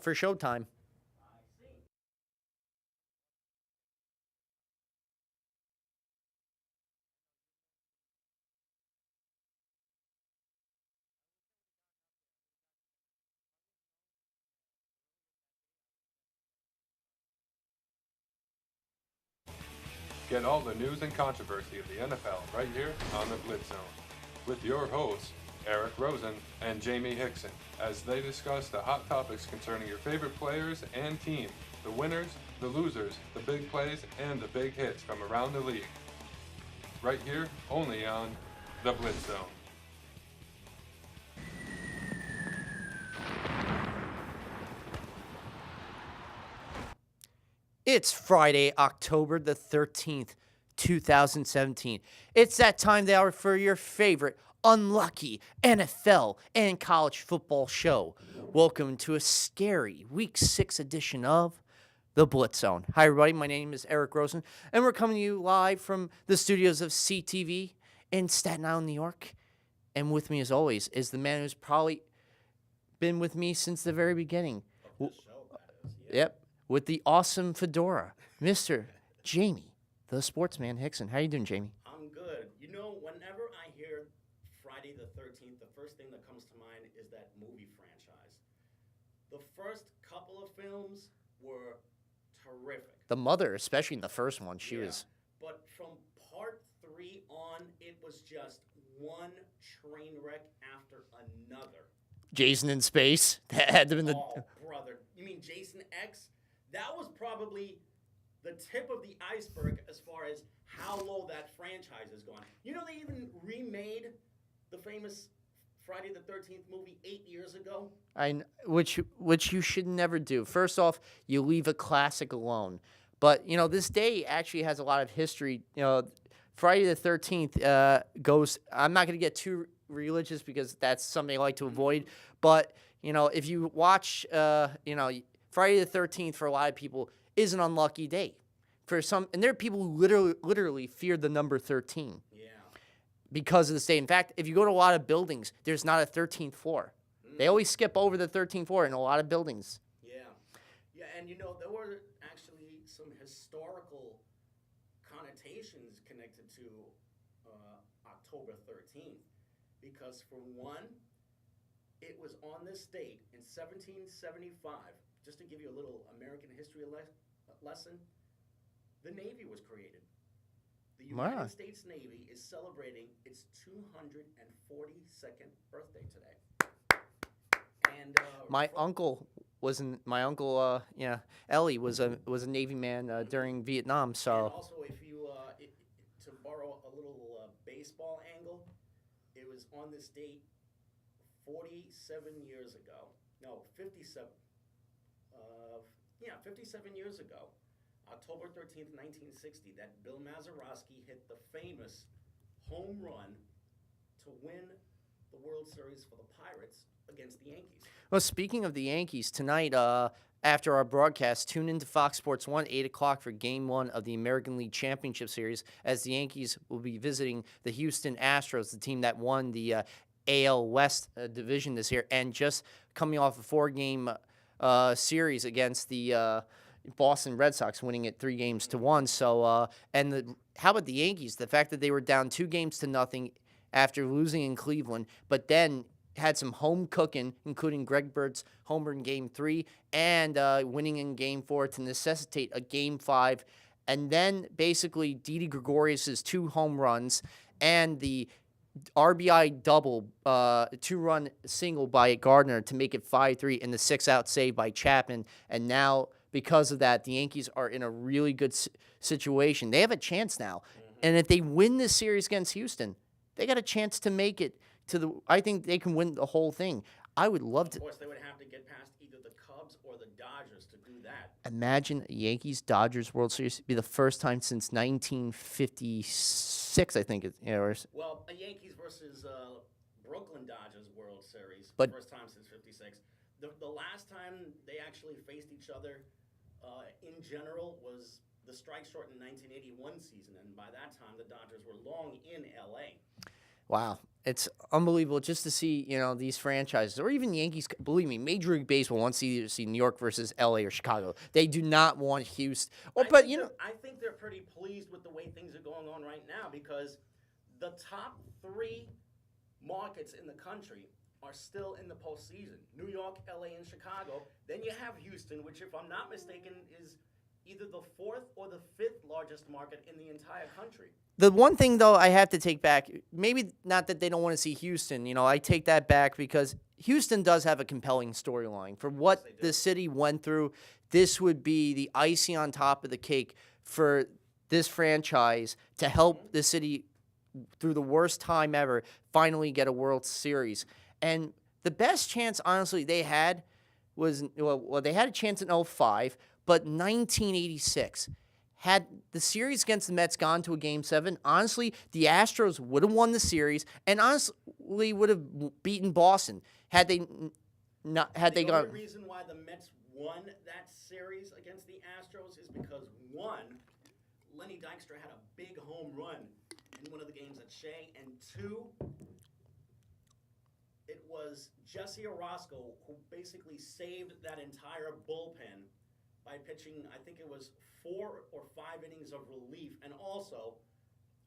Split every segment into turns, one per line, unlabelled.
for Showtime.
Get all the news and controversy of the NFL right here on the Blitz Zone with your hosts, Eric Rosen and Jamie Hickson, as they discuss the hot topics concerning your favorite players and team, the winners, the losers, the big plays, and the big hits from around the league. Right here, only on the Blitz Zone.
It's Friday, October the 13th, 2017. It's that time of the hour for your favorite unlucky NFL and college football show. Welcome to a scary Week 6 edition of the Blitz Zone. Hi, everybody. My name is Eric Rosen, and we're coming to you live from the studios of CTV in Staten Island, New York. And with me, as always, is the man who's probably been with me since the very beginning. Yep. With the awesome fedora, Mr. Jamie, the sportsman Hickson. How you doing, Jamie?
I'm good. You know, whenever I hear Friday the 13th, the first thing that comes to mind is that movie franchise. The first couple of films were terrific.
The mother, especially in the first one, she was...
But from part 3 on, it was just one train wreck after another.
Jason in Space. That had to have been the...
Oh, brother. You mean Jason X? That was probably the tip of the iceberg as far as how low that franchise has gone. You know, they even remade the famous Friday the 13th movie 8 years ago.
Which you should never do. First off, you leave a classic alone. But, you know, this day actually has a lot of history. You know, Friday the 13th goes... I'm not going to get too religious because that's something I like to avoid. But, you know, if you watch, Friday the 13th for a lot of people is an unlucky day. For some, and there are people who literally fear the number 13.
Yeah.
Because of this day. In fact, if you go to a lot of buildings, there's not a 13th floor. They always skip over the 13th floor in a lot of buildings.
Yeah. Yeah, and you know, there were actually some historical connotations connected to October 13th. Because for one, it was on this date in 1775, just to give you a little American history lesson, the Navy was created. The United States Navy is celebrating its 242nd birthday today. And
Ellie was a Navy man during Vietnam. So
and also, if you to borrow a little baseball angle, it was on this date 47 years ago. No, 57. 57 years ago, October 13th, 1960, that Bill Mazeroski hit the famous home run to win the World Series for the Pirates against the Yankees.
Well, speaking of the Yankees, tonight after our broadcast, tune into Fox Sports 1, 8 o'clock for Game 1 of the American League Championship Series, as the Yankees will be visiting the Houston Astros, the team that won the AL West division this year, and just coming off a 4-game series against the Boston Red Sox, winning it 3-1. So, how about the Yankees? The fact that they were down 2-0 after losing in Cleveland, but then had some home cooking, including Greg Bird's homer in Game 3 and winning in Game 4 to necessitate a Game 5. And then basically Didi Gregorius' 2 home runs and the RBI double, 2-run single by Gardner to make it 5-3, and the 6-out save by Chapman. And now, because of that, the Yankees are in a really good situation. They have a chance now. And if they win this series against Houston, they got a chance to make it to the... I think they can win the whole thing. I would love to...
Of course, they would have to get past either the Cubs or the Dodgers to do that.
Imagine a Yankees-Dodgers World Series be the first time since 1956, I think.
Well, a Yankees versus Brooklyn Dodgers World Series,
but
first time since 56. The last time they actually faced each other in general was the strike-shortened 1981 season, and by that time the Dodgers were long in L.A.
Wow. It's unbelievable just to see, these franchises or even Yankees. Believe me, Major League Baseball wants to either see New York versus LA or Chicago. They do not want Houston.
I think they're pretty pleased with the way things are going on right now because the top 3 markets in the country are still in the postseason. New York, LA, and Chicago. Then you have Houston, which, if I'm not mistaken, is either the 4th or the 5th largest market in the entire country.
The one thing, though, I have to take back, maybe not that they don't want to see Houston. I take that back because Houston does have a compelling storyline. For what the city went through, this would be the icing on top of the cake for this franchise to help the city through the worst time ever finally get a World Series. And the best chance, honestly, they had was, they had a chance in 2005, but 1986. Had the series against the Mets gone to a Game 7, honestly, the Astros would have won the series and honestly would have beaten Boston had they gone.
The only reason why the Mets won that series against the Astros is because, 1, Lenny Dykstra had a big home run in one of the games at Shea, and 2, it was Jesse Orosco who basically saved that entire bullpen by pitching, I think it was 4 or 5 innings of relief, and also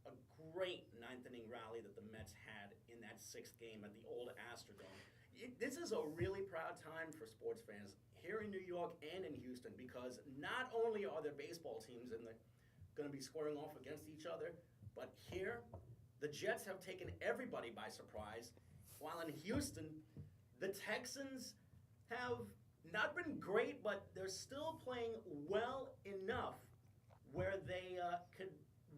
a great 9th inning rally that the Mets had in that 6th game at the old Astrodome. This is a really proud time for sports fans here in New York and in Houston because not only are there baseball teams going to be squaring off against each other, but here the Jets have taken everybody by surprise, while in Houston the Texans have not been great, but they're still playing well enough where they could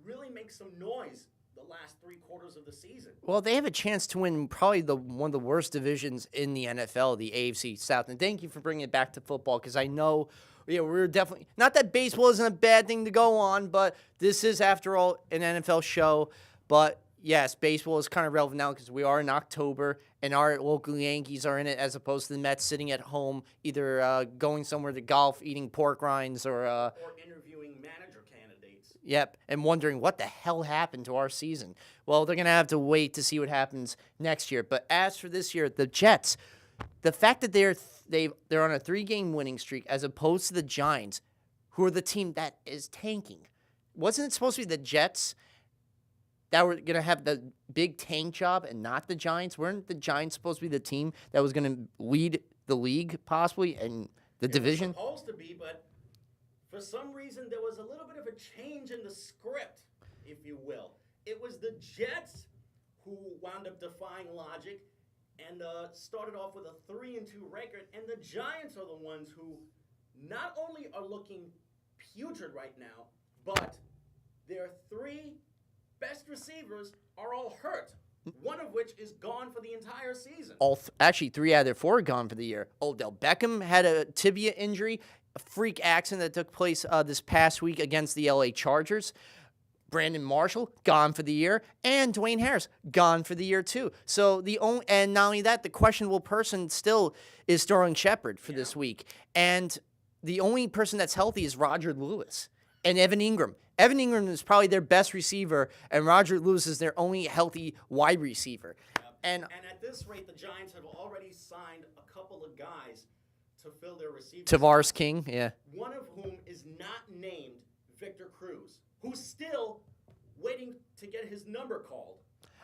really make some noise the last 3 quarters of the season.
Well, they have a chance to win probably one of the worst divisions in the NFL, the AFC South. And thank you for bringing it back to football because I know we're definitely – not that baseball isn't a bad thing to go on, but this is, after all, an NFL show. But yes, baseball is kind of relevant now because we are in October and our local Yankees are in it as opposed to the Mets sitting at home, either going somewhere to golf, eating pork rinds, or
interviewing manager candidates.
Yep, and wondering what the hell happened to our season. Well, they're going to have to wait to see what happens next year. But as for this year, the Jets, the fact that they're on a 3-game winning streak as opposed to the Giants, who are the team that is tanking. Wasn't it supposed to be the Jets that were going to have the big tank job and not the Giants? Weren't the Giants supposed to be the team that was going to lead the league possibly and the division?
It was supposed to be, but for some reason there was a little bit of a change in the script, if you will. It was the Jets who wound up defying logic and started off with a 3-2 record, and the Giants are the ones who not only are looking putrid right now, but their 3 best receivers are all hurt, one of which is gone for the entire season.
Actually, 3 out of their 4 are gone for the year. Odell Beckham had a tibia injury, a freak accident that took place this past week against the LA Chargers. Brandon Marshall, gone for the year, and Dwayne Harris, gone for the year too. So and not only that, the questionable person still is Sterling Shepard for this week. And the only person that's healthy is Roger Lewis and Evan Ingram. Evan Ingram is probably their best receiver, and Roger Lewis is their only healthy wide receiver.
Yep. And at this rate, the Giants have already signed a couple of guys to fill their receivers.
Tavares King, yeah.
One of whom is not named Victor Cruz, who's still waiting to get his number called.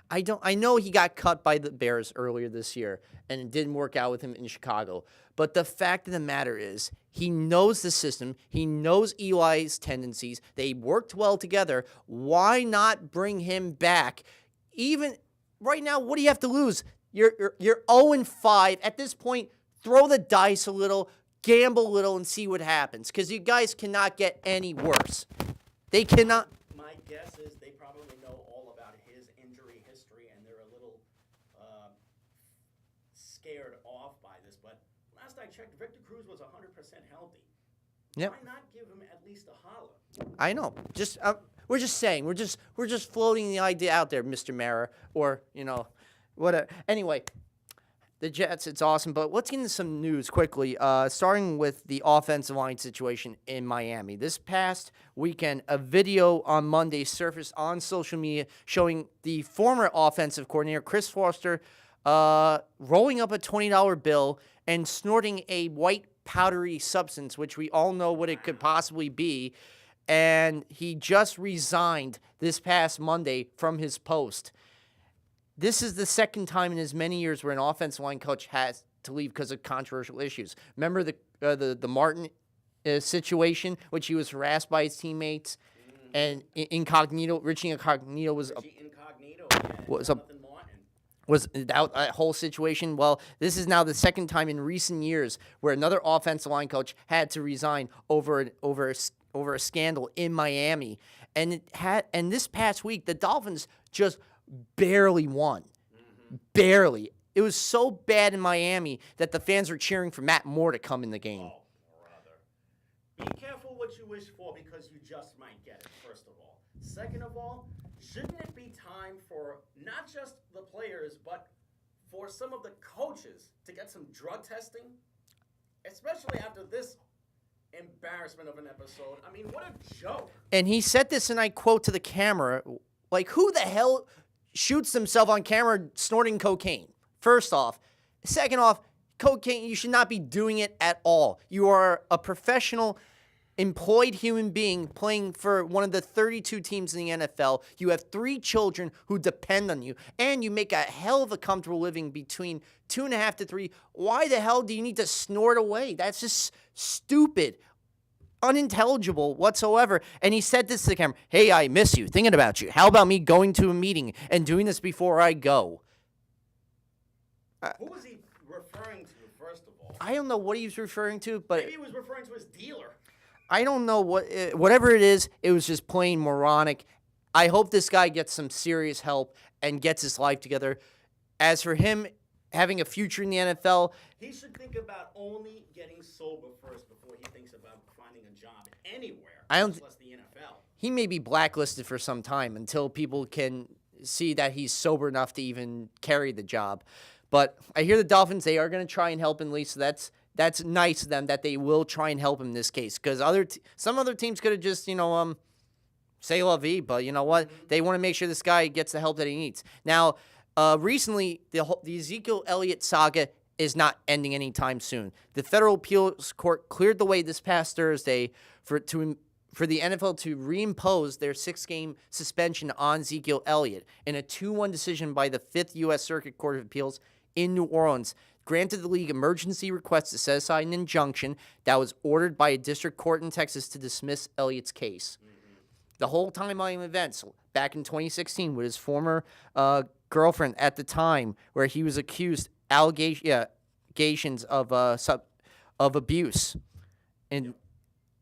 I know he got cut by the Bears earlier this year, and it didn't work out with him in Chicago. But the fact of the matter is, he knows the system. He knows Eli's tendencies. They worked well together. Why not bring him back? Even right now, what do you have to lose? You're 0-5. At this point, throw the dice a little, gamble a little, and see what happens. Because you guys cannot get any worse. They cannot.
My guess is they probably know all about his injury history, and they're a little scared off by this. But last I checked, Victor Cruz was 100% healthy.
Yep.
Why not give him at least a holler?
I know. Just we're just saying. We're just floating the idea out there, Mr. Mara, or whatever. Anyway, The Jets, it's awesome. But let's get into some news quickly, starting with the offensive line situation in Miami. This past weekend, a video on Monday surfaced on social media showing the former offensive coordinator, Chris Foster, rolling up a $20 bill and snorting a white powdery substance, which we all know what it could possibly be. And he just resigned this past Monday from his post. This is the second time in as many years where an offensive line coach has to leave because of controversial issues. Remember the Martin situation, which he was harassed by his teammates, and Richie Incognito was out that whole situation. Well, this is now the second time in recent years where another offensive line coach had to resign over a scandal in Miami, and this past week the Dolphins just barely won. Barely. It was so bad in Miami that the fans are cheering for Matt Moore to come in the game.
Oh, brother. Be careful what you wish for because you just might get it, first of all. Second of all, shouldn't it be time for not just the players, but for some of the coaches to get some drug testing? Especially after this embarrassment of an episode. I mean, what a joke.
And he said this, and I quote to the camera, like, who the hell shoots himself on camera snorting cocaine? First off. Second off, cocaine, you should not be doing it at all. You are a professional, employed human being playing for one of the 32 teams in the NFL. You have 3 children who depend on you, and you make a hell of a comfortable living between 2.5 to 3. Why the hell do you need to snort away? That's just stupid. Unintelligible whatsoever. And he said this to the camera, hey, I miss you, thinking about you. How about me going to a meeting and doing this before I go?
Who was he referring to, first of all?
I don't know what he was referring to, but
Maybe he was referring to his dealer.
I don't know whatever it is, it was just plain moronic. I hope this guy gets some serious help and gets his life together. As for him having a future in the NFL,
he should think about only getting sober first before he thinks about finding a job anywhere, much less the NFL.
He may be blacklisted for some time until people can see that he's sober enough to even carry the job. But I hear the Dolphins, they are going to try and help him, Lee, so that's nice of them that they will try and help him in this case. Because some other teams could have just, say la vie, but you know what? They want to make sure this guy gets the help that he needs. Now, recently, the Ezekiel Elliott saga is not ending anytime soon. The federal appeals court cleared the way this past Thursday for the NFL to reimpose their 6-game suspension on Ezekiel Elliott in a 2-1 decision by the 5th U.S. Circuit Court of Appeals in New Orleans. Granted the league emergency request to set aside an injunction that was ordered by a district court in Texas to dismiss Elliott's case. The whole timeline of events back in 2016 with his former girlfriend at the time, where he was accused allegations of abuse,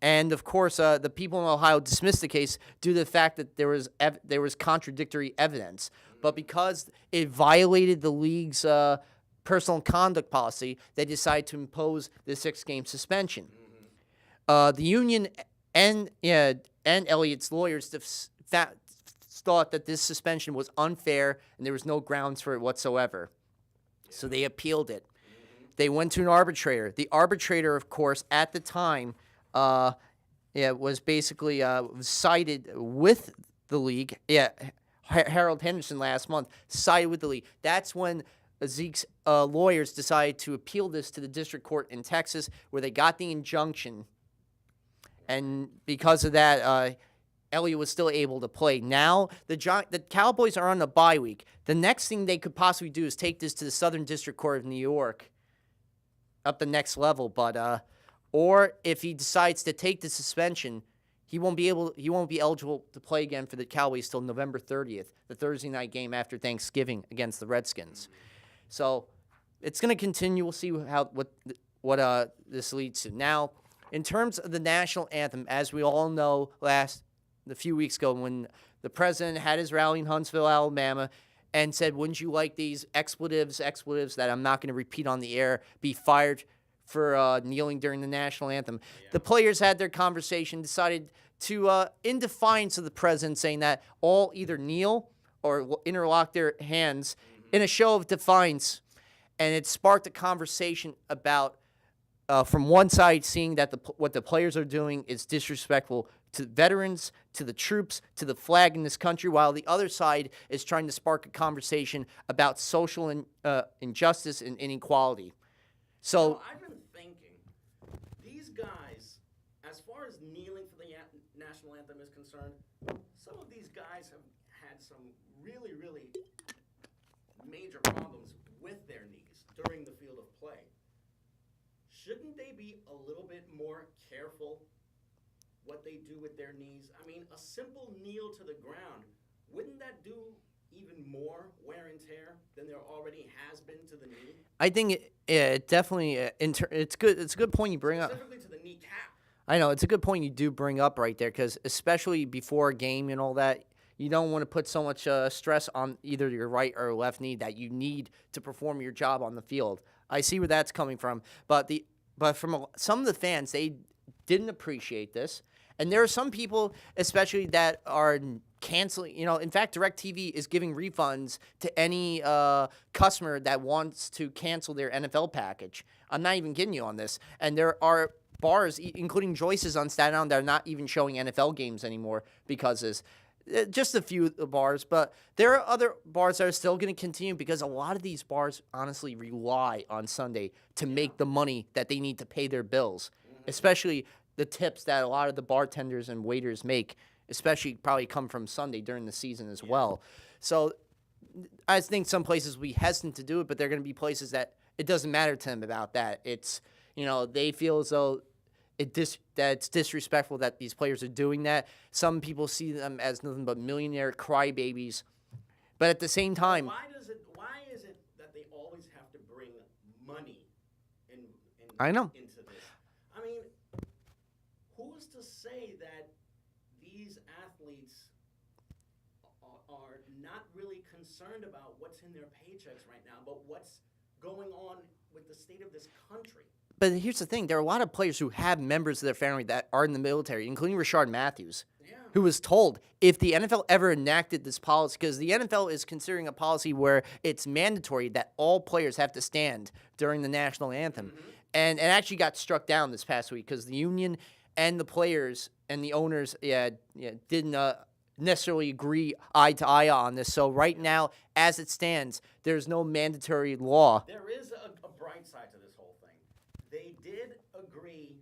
and of course the people in Ohio dismissed the case due to the fact that there was contradictory evidence, but because it violated the league's personal conduct policy, they decided to impose the 6-game suspension. The union and Elliott's lawyers thought that this suspension was unfair and there was no grounds for it whatsoever. So they appealed it. They went to an arbitrator. The arbitrator, of course, at the time, was basically sided with the league. Harold Henderson last month sided with the league. That's when Zeke's lawyers decided to appeal this to the district court in Texas, where they got the injunction. And because of that, Elliott was still able to play. Now, the Cowboys are on the bye week. The next thing they could possibly do is take this to the Southern District Court of New York, up the next level. But or if he decides to take the suspension, he won't be eligible to play again for the Cowboys till November 30th, the Thursday night game after Thanksgiving against the Redskins. So it's going to continue. We'll see what this leads to. Now, in terms of the national anthem, as we all know, a few weeks ago, when the president had his rally in Huntsville, Alabama, and said, "Wouldn't you like these expletives that I'm not going to repeat on the air, be fired for kneeling during the national anthem?" Yeah. The players had their conversation, decided to, in defiance of the president, saying that all either kneel or interlock their hands in a show of defiance. and it sparked a conversation about from one side seeing that what the players are doing is disrespectful to veterans, to the troops, to the flag in this country, while the other side is trying to spark a conversation about social injustice and inequality. So
I've been thinking, these guys, as far as kneeling for the national anthem is concerned, some of these guys have had some really, really major problems with their knees during the field of play. Shouldn't they be a little bit more careful what they do with their knees? I mean, a simple kneel to the ground, wouldn't that do even more wear and tear than there already has been to the knee?
I think it definitely it's good. It's a good point you bring up.
Specifically to the kneecap.
I know it's a good point you do bring up right there, because especially before a game and all that, you don't want to put so much stress on either your right or left knee that you need to perform your job on the field. I see where that's coming from, but from some of the fans, they didn't appreciate this, and there are some people, especially that are canceling. In fact, DirecTV is giving refunds to any customer that wants to cancel their NFL package. I'm not even kidding you on this, and there are bars, including Joyce's on Staten Island, that are not even showing NFL games anymore because of this. Just a few bars, but there are other bars that are still going to continue, because a lot of these bars honestly rely on Sunday to make the money that they need to pay their bills, especially the tips that a lot of the bartenders and waiters make, especially probably come from Sunday during the season as well. So I think some places will be hesitant to do it, but there are going to be places that it doesn't matter to them about that. It's, they feel as though that it's disrespectful that these players are doing that. Some people see them as nothing but millionaire crybabies, but at the same time,
Why is it that they always have to bring money
I know.
into this? I mean, who's to say that these athletes are not really concerned about what's in their paychecks right now, but what's going on with the state of this country?
But here's the thing. There are a lot of players who have members of their family that are in the military, including Rashard Matthews, who was told if the NFL ever enacted this policy, because the NFL is considering a policy where it's mandatory that all players have to stand during the national anthem. And it actually got struck down this past week because the union and the players and the owners didn't necessarily agree eye to eye on this. So right now, as it stands, there's no mandatory law.
There is a bright side to this whole thing. They did agree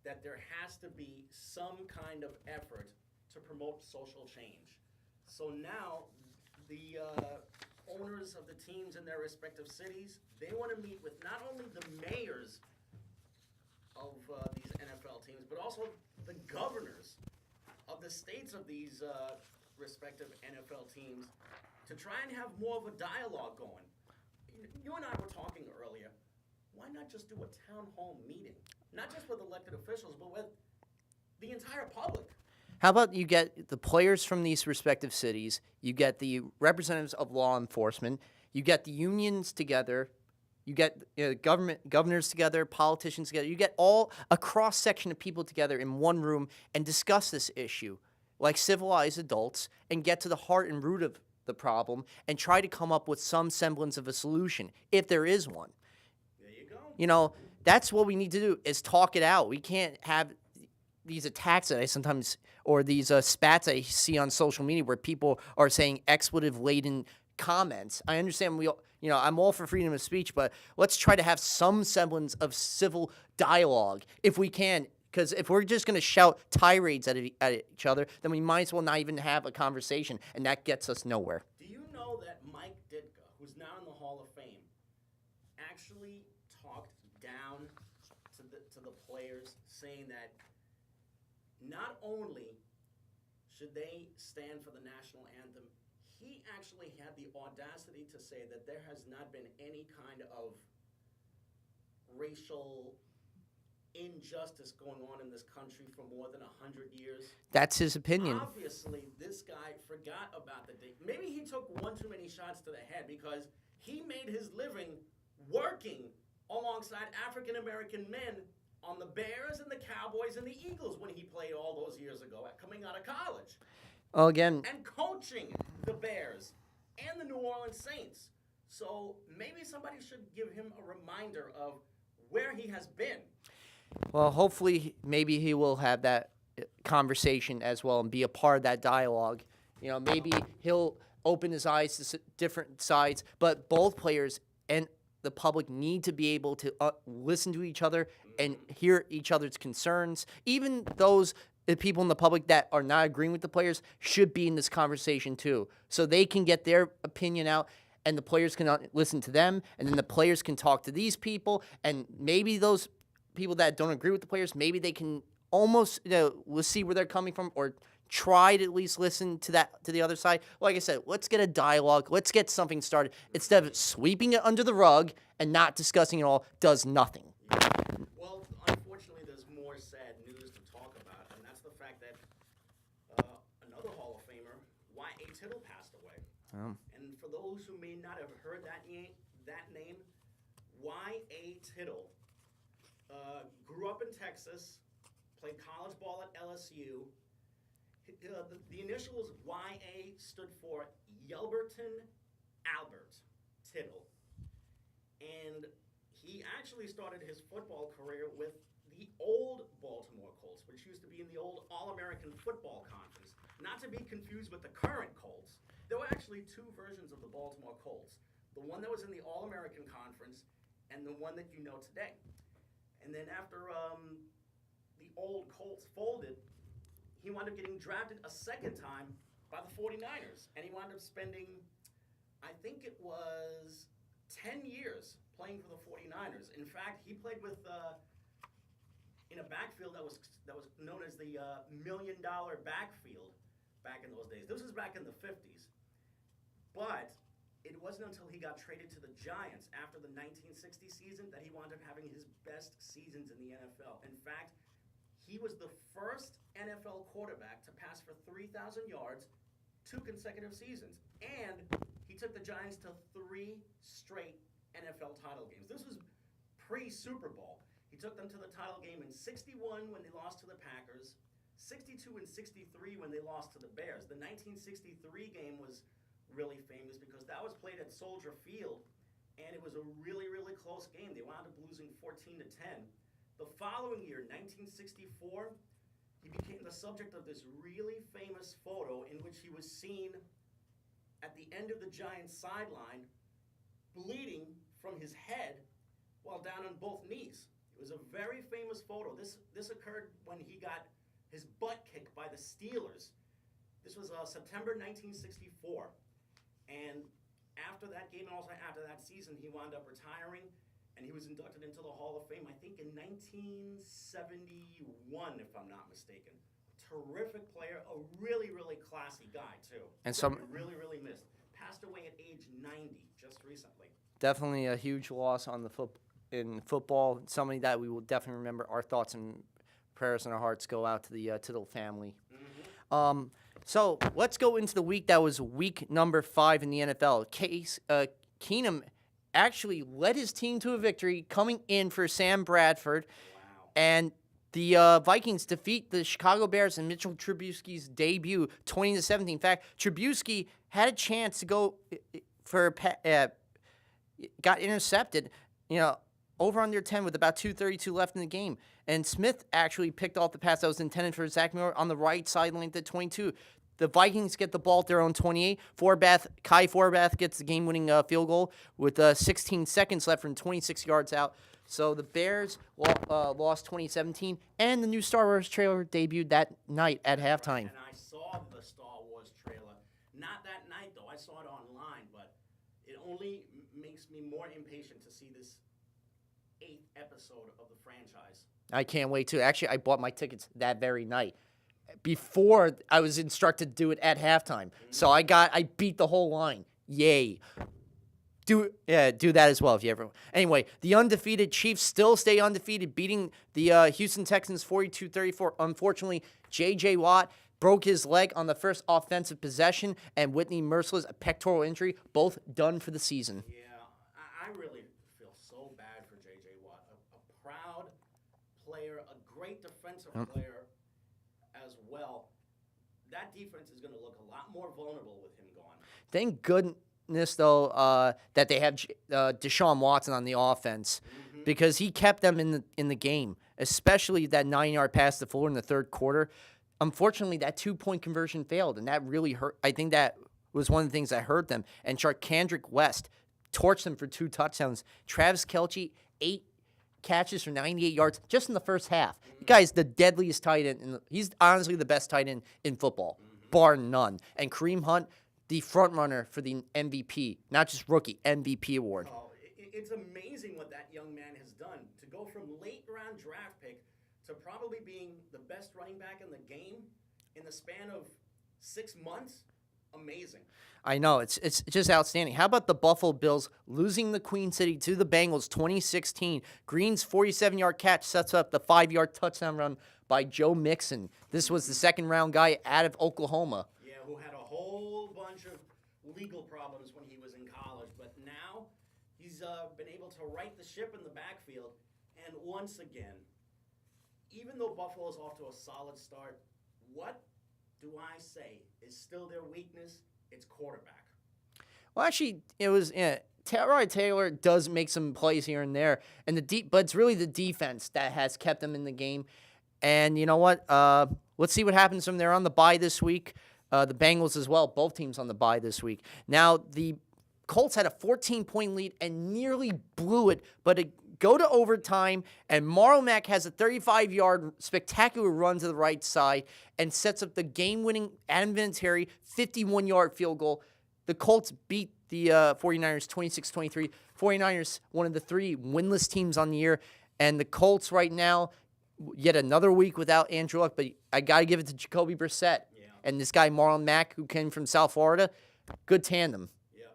that there has to be some kind of effort to promote social change. So now the owners of the teams in their respective cities, they want to meet with not only the mayors of these NFL teams, but also the governors of the states of these respective NFL teams to try and have more of a dialogue going. You and I were talking earlier. Why not just do a town hall meeting? Not just with elected officials, but with the entire public.
How about you get the players from these respective cities, you get the representatives of law enforcement, you get the unions together, you get governors together, politicians together, you get a cross-section of people together in one room and discuss this issue like civilized adults and get to the heart and root of the problem and try to come up with some semblance of a solution, if there is one.
There you go.
That's what we need to do, is talk it out. We can't have these attacks that I sometimes, or these spats I see on social media where people are saying expletive-laden comments. I understand I'm all for freedom of speech, but let's try to have some semblance of civil dialogue if we can. Because if we're just going to shout tirades at each other, then we might as well not even have a conversation, and that gets us nowhere.
Do you know that Mike Ditka, who's now in the Hall of Fame, actually talked down to the players, saying that not only should they stand for the national anthem, he actually had the audacity to say that there has not been any kind of racial injustice going on in this country for more than 100 years.
That's his opinion.
Obviously, this guy forgot about the date. Maybe he took one too many shots to the head because he made his living working alongside African-American men on the Bears and the Cowboys and the Eagles when he played all those years ago coming out of college.
Well, again,
And coaching the Bears and the New Orleans Saints. So maybe somebody should give him a reminder of where he has been.
Well, hopefully, maybe he will have that conversation as well and be a part of that dialogue. Maybe he'll open his eyes to different sides, but both players and the public need to be able to listen to each other and hear each other's concerns. Even those people in the public that are not agreeing with the players should be in this conversation too, so they can get their opinion out and the players can listen to them, and then the players can talk to these people, and maybe those people that don't agree with the players, maybe they can almost we'll see where they're coming from, or try to at least listen to the other side. Like I said, let's get a dialogue. Let's get something started instead of sweeping it under the rug and not discussing it all. Does nothing.
Well, unfortunately, there's more sad news to talk about, and that's the fact that another Hall of Famer, Y.A. Tittle, passed away. And for those who may not have heard that name, Y.A. Tittle grew up in Texas, played college ball at LSU. The initials YA stood for Yelberton Albert Tittle. And he actually started his football career with the old Baltimore Colts, which used to be in the old All-American Football Conference. Not to be confused with the current Colts. There were actually two versions of the Baltimore Colts. The one that was in the All-American Conference and the one that you know today. And then after the old Colts folded, he wound up getting drafted a second time by the 49ers. And he wound up spending, I think it was 10 years playing for the 49ers. In fact, he played with in a backfield that was known as the $1 million backfield back in those days. This was back in the 50s. But it wasn't until he got traded to the Giants after the 1960 season that he wound up having his best seasons in the NFL. In fact, he was the first NFL quarterback to pass for 3,000 yards 2 consecutive seasons. And he took the Giants to 3 straight NFL title games. This was pre-Super Bowl. He took them to the title game in 61 when they lost to the Packers, 62 and 63 when they lost to the Bears. The 1963 game was really famous because that was played at Soldier Field, and it was a really, really close game. They wound up losing 14-10. The following year, 1964, he became the subject of this really famous photo in which he was seen at the end of the Giants sideline bleeding from his head while down on both knees. It was a very famous photo. This occurred when he got his butt kicked by the Steelers. This was September 1964. And after that game and also after that season, he wound up retiring. And he was inducted into the Hall of Fame, I think, in 1971, if I'm not mistaken. Terrific player, a really, really classy guy, too.
And some
really, really missed. Passed away at age 90 just recently.
Definitely a huge loss on in football. Somebody that we will definitely remember. Our thoughts and prayers and our hearts go out to the Tittle family. Mm-hmm. So let's go into the week that was week number 5 in the NFL. Keenum actually led his team to a victory, coming in for Sam Bradford.
Wow.
And the Vikings defeat the Chicago Bears in Mitchell Trubisky's debut, 20-17. In fact, Trubisky had a chance to go for got intercepted, over under 10 with about 2:32 left in the game. And Smith actually picked off the pass that was intended for Zach Miller on the right sideline at 22. The Vikings get the ball at their own 28. Kai Forbath gets the game-winning field goal with 16 seconds left from 26 yards out. So the Bears lost 2017, and the new Star Wars trailer debuted that night at halftime.
And I saw the Star Wars trailer. Not that night, though. I saw it online, but it only makes me more impatient to see this 8th episode of the franchise.
I can't wait to. Actually, I bought my tickets that very night before I was instructed to do it at halftime. Mm-hmm. So I beat the whole line. Yay. Do that as well if you ever. Anyway, the undefeated Chiefs still stay undefeated, beating the Houston Texans 42-34. Unfortunately, J.J. Watt broke his leg on the first offensive possession, and Whitney Merciless, a pectoral injury, both done for the season.
Yeah, I really feel so bad for J.J. Watt. A proud player, a great defensive player as well. That defense is going to look a lot more vulnerable with him gone.
Thank that they have Deshaun Watson on the offense because he kept them in the game, especially that 9-yard pass to Fuller in the third quarter. Unfortunately, that 2-point conversion failed, and that really hurt. I think that was one of the things that hurt them. And Charkandrick West torched them for 2 touchdowns. Travis Kelce, 8 catches for 98 yards just in the first half. The guy's the deadliest tight end. He's honestly the best tight end in football, bar none. And Kareem Hunt, the front runner for the MVP, not just rookie, MVP award.
Oh, it's amazing what that young man has done. To go from late-round draft pick to probably being the best running back in the game in the span of 6 months, amazing.
I know, it's just outstanding. How about the Buffalo Bills losing the Queen City to the Bengals 2016? Green's 47-yard catch sets up the 5-yard touchdown run by Joe Mixon. This was the second-round guy out of Oklahoma.
Yeah, who had a whole bunch of legal problems when he was in college, but now he's been able to right the ship in the backfield. And once again, even though Buffalo's off to a solid start, what do I say is still their weakness? It's quarterback.
Well, actually, it was Tyrod Taylor does make some plays here and there, and but it's really the defense that has kept them in the game. And you know what? Let's see what happens from there on the bye this week. The Bengals as well, both teams on the bye this week. Now, the Colts had a 14-point lead and nearly blew it, but it go to overtime, and Marlon Mack has a 35-yard spectacular run to the right side and sets up the game-winning Adam Vinatieri 51-yard field goal. The Colts beat the 49ers 26-23. 49ers, one of the 3 winless teams on the year, and the Colts right now, yet another week without Andrew Luck, but I got to give it to Jacoby Brissett.
Yeah.
And this guy, Marlon Mack, who came from South Florida, good tandem.
Yeah.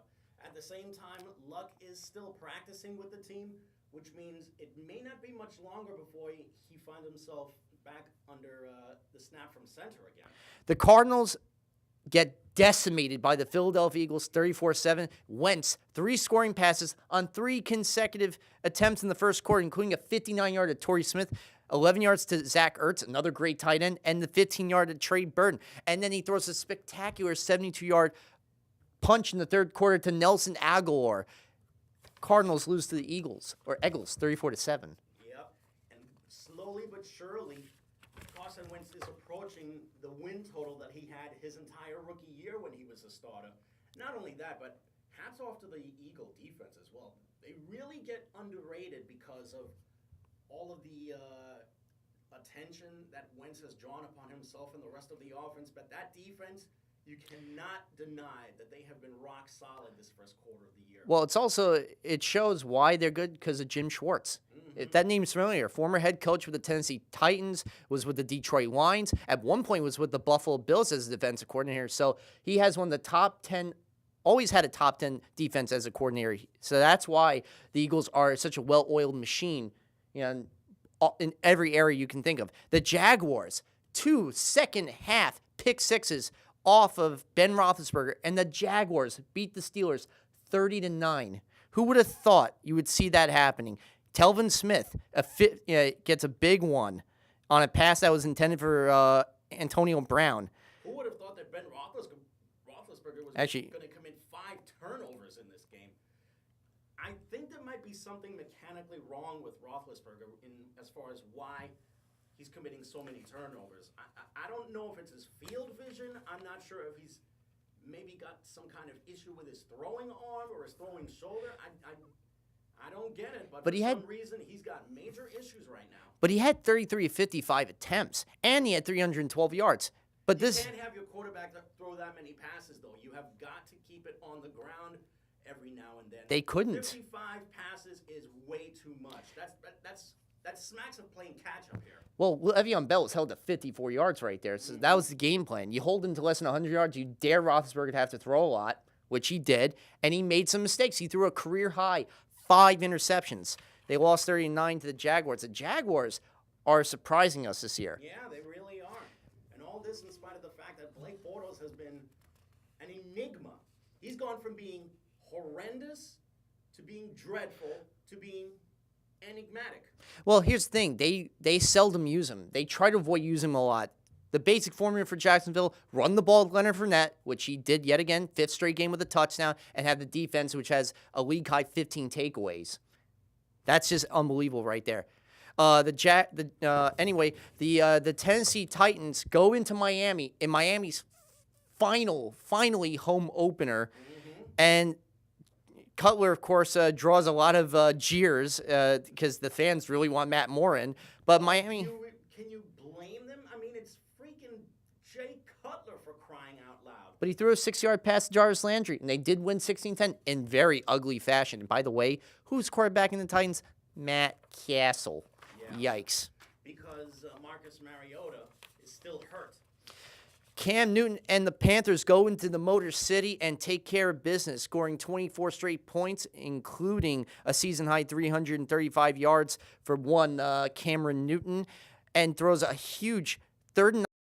At the same time, Luck is still practicing with the team, which means it may not be much longer before he finds himself back under the snap from center again.
The Cardinals get decimated by the Philadelphia Eagles 34-7. Wentz, 3 scoring passes on 3 consecutive attempts in the first quarter, including a 59-yard to Torrey Smith, 11 yards to Zach Ertz, another great tight end, and the 15-yard to Trey Burton. And then he throws a spectacular 72-yard punch in the third quarter to Nelson Aguilar. Cardinals lose to the Eagles 34-7.
Yep. And slowly but surely, Carson Wentz is approaching the win total that he had his entire rookie year when he was a starter. Not only that, but hats off to the Eagle defense as well. They really get underrated because of all of the attention that Wentz has drawn upon himself and the rest of the offense. But that defense, you cannot deny that they have been rock solid this first quarter of the year.
Well, it shows why they're good because of Jim Schwartz. That name's familiar. Former head coach with the Tennessee Titans, was with the Detroit Lions. At one point was with the Buffalo Bills as a defensive coordinator. So he has one of the top 10, always had a top 10 defense as a coordinator. So that's why the Eagles are such a well-oiled machine, in every area you can think of. The Jaguars, 2 second-half pick sixes off of Ben Roethlisberger, and the Jaguars beat the Steelers 30-9. Who would have thought you would see that happening? Telvin Smith gets a big one on a pass that was intended for Antonio Brown.
Who would have thought that Ben Roethlisberger was
Actually,
going to commit 5 turnovers in this game? I think there might be something mechanically wrong with Roethlisberger as far as why he's committing so many turnovers. I don't know if it's his field vision. I'm not sure if he's maybe got some kind of issue with his throwing arm or his throwing shoulder. I don't get it, but for some reason he's got major issues right now.
But he had 33 of 55 attempts, and he had 312 yards. But
you can't have your quarterback throw that many passes, though. You have got to keep it on the ground every now and then.
They couldn't.
55 passes is way too much. That smacks of playing catch-up here.
Well, Le'Veon Bell was held to 54 yards right there, so that was the game plan. You hold him to less than 100 yards, you dare Roethlisberger to have to throw a lot, which he did, and he made some mistakes. He threw a career-high 5 interceptions. They lost 39 to the Jaguars. The Jaguars are surprising us this year.
Yeah, they really are. And all this in spite of the fact that Blake Bortles has been an enigma. He's gone from being horrendous to being dreadful to being enigmatic.
Well, here's the thing. They seldom use him. They try to avoid using him a lot. The basic formula for Jacksonville, run the ball with Leonard Fournette, which he did yet again, 5th straight game with a touchdown, and have the defense, which has a league-high 15 takeaways. That's just unbelievable right there. The Tennessee Titans go into Miami in Miami's finally home opener, and Cutler, of course, draws a lot of jeers because the fans really want Matt Morin. But Miami,
Can you blame them? I mean, it's freaking Jay Cutler, for crying out loud.
but he threw a 6-yard pass to Jarvis Landry, and they did win 16-10 in very ugly fashion. And by the way, who's quarterbacking the Titans? Matt Castle.
Yeah.
Yikes.
Because Marcus Mariota is still hurt.
Cam Newton and the Panthers go into the Motor City and take care of business, scoring 24 straight points, including a season-high 335 yards for one Cameron Newton, and throws a huge 3rd and